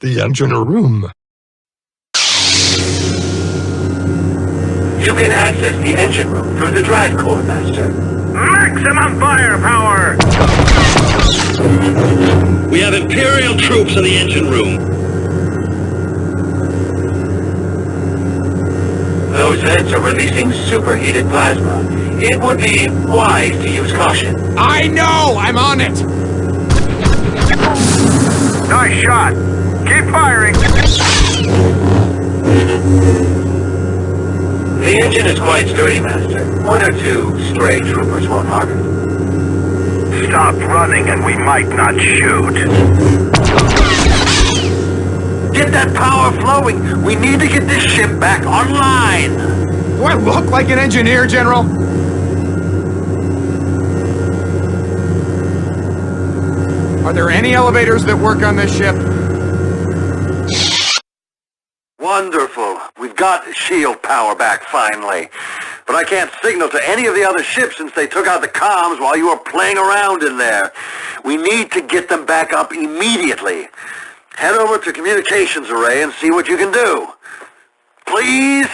the engine room. You can access the engine room through the drive core, Master. Maximum firepower! We have Imperial troops in the engine room. Those vents are releasing superheated plasma. It would be wise to use caution. I know! I'm on it! Nice shot! Keep firing! The engine is quite sturdy, Master. One or two stray troopers won't harm it. Stop running and we might not shoot. Get that power flowing! We need to get this ship back online! Do I look like an engineer, General? Are there any elevators that work on this ship? Wonderful. We've got shield power back finally. But I can't signal to any of the other ships since they took out the comms while you were playing around in there. We need to get them back up immediately. Head over to communications array and see what you can do. Please?